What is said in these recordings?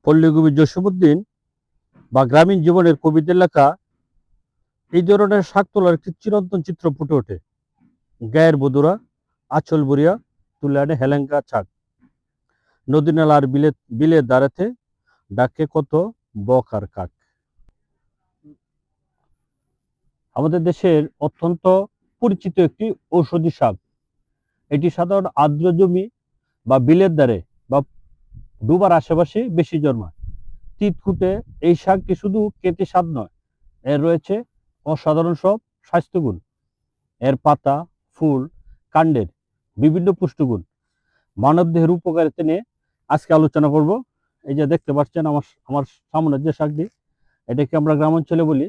পল্লীকবি জসীমউদ্দীন বা গ্রামীণ জীবনের কবিদের লেখা এই ধরনের শাক তোলার একটি চিরন্তন চিত্র ফুটে ওঠে। গায়ের বধুরা আঁচল বুড়িয়া তুলে আনে হেলেঙ্গা শাক। নদী নালার বিলের দাঁড়াতে ডাকে কত বক আর কাক। আমাদের দেশের অত্যন্ত পরিচিত একটি ঔষধি শাক। এটি সাধারণ আর্দ্র জমি বা বিলের ধারে বা ডুবার আশেপাশে বেশি জন্মায়। তিতকুটে এই শাকটি শুধু খেতে স্বাদ নয়, এর রয়েছে অসাধারণ সব স্বাস্থ্যগুণ। এর পাতা, ফুল, কাণ্ডের বিভিন্ন পুষ্টিগুণ মানবদেহের উপকারিতা নিয়ে আজকে আলোচনা করব। এই যে দেখতে পাচ্ছেন আমার সামনে যে শাকটি, এটাকে আমরা গ্রামাঞ্চলে বলি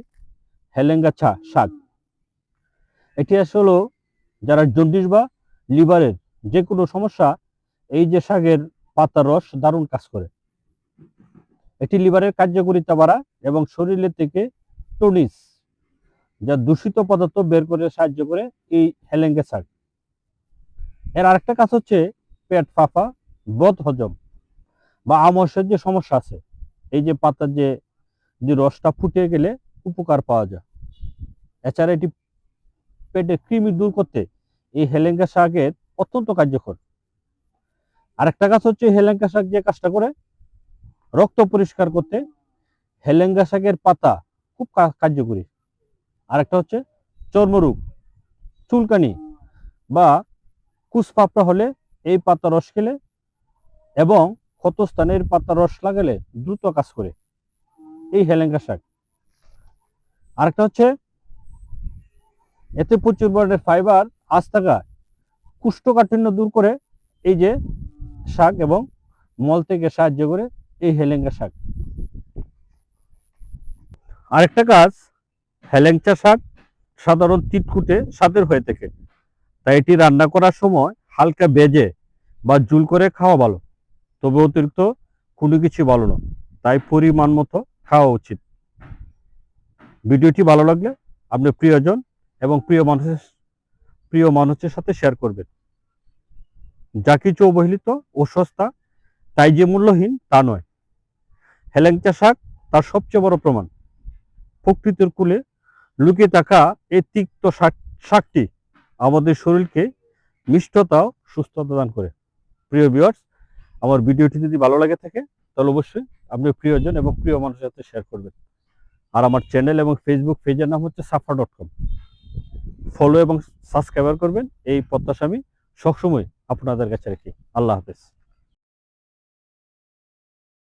হেলেঙ্গা শাক। এটি আসলে যারা জন্ডিস বা লিভারের যে কোনো সমস্যা, এই যে শাকের পাতার রস দারুণ কাজ করে। এটি লিভারের কার্যকারিতা বাড়ায় এবং শরীরের থেকে টনিস যা দূষিত পদার্থ বের করে সাহায্য করে এই হেলেঙ্গা শাক। এর আরেকটা কাজ হচ্ছে পেট ফাঁপা, বদ হজম বা আমসের যে সমস্যা আছে, এই যে পাতার যে রসটা ফুটে গেলে উপকার পাওয়া যায়। এছাড়া এটি পেটের কৃমি দূর করতে এই হেলেঙ্গা শাকের অত্যন্ত কার্যকর। আরেকটা কাজ হচ্ছে হেলেঙ্গা শাক যে কাজটা করে রক্ত পরিষ্কার করতে হেলেঙ্গা শাকের পাতা খুব কার্যকরী। আরেকটা হচ্ছে চর্মরোগ, চুলকানি বা কুশপাপড়া হলে এই পাতা রস খেলে এবং ক্ষতস্থানের পাতা রস লাগালে দ্রুত কাজ করে এই হেলেঙ্গা শাক। আরেকটা হচ্ছে এতে প্রচুর পরিমাণে ফাইবার আজ থাকায় কুষ্ঠকাঠিন্য দূর করে এই যে শাক এবং মল থেকে সাহায্য করে এই হেলেঙ্গা শাক। আরেকটা কাজ, হেলেঞ্চা শাক সাধারণ তিতকুটে স্বাদের হয়ে থাকে, তাই এটি রান্না করার সময় হালকা ভেজে বা ঝুল করে খাওয়া ভালো, তবে অতিরিক্ত কোনো কিছু ভালো না, তাই পরিমাণ মতো খাওয়া উচিত। ভিডিওটি ভালো লাগলে আপনার প্রিয়জন এবং প্রিয় মানুষের সাথে শেয়ার করবেন। যা কিছু অবহেলিত ও সস্তা তাই যে মূল্যহীন তা নয়। হেলেঞ্চা শাক তার সবচেয়ে বড় প্রমাণ। প্রকৃতির কূলে লুকিয়ে থাকা এই তিক্ত শাকটি আমাদের শরীরকে মিষ্টতা ও সুস্থতা দান করে। প্রিয় ভিউয়ার্স, আমার ভিডিওটি যদি ভালো লাগে থাকে তাহলে অবশ্যই আপনি প্রিয়জন এবং প্রিয় মানুষের সাথে শেয়ার করবেন। আর আমার চ্যানেল এবং ফেসবুক পেজের নাম হচ্ছে safa.com। ফলো এবং সাবস্ক্রাইব করবেন, এই প্রত্যাশা আমি সবসময় আপনাদের কাছে রাখি। আল্লাহ হাফেজ।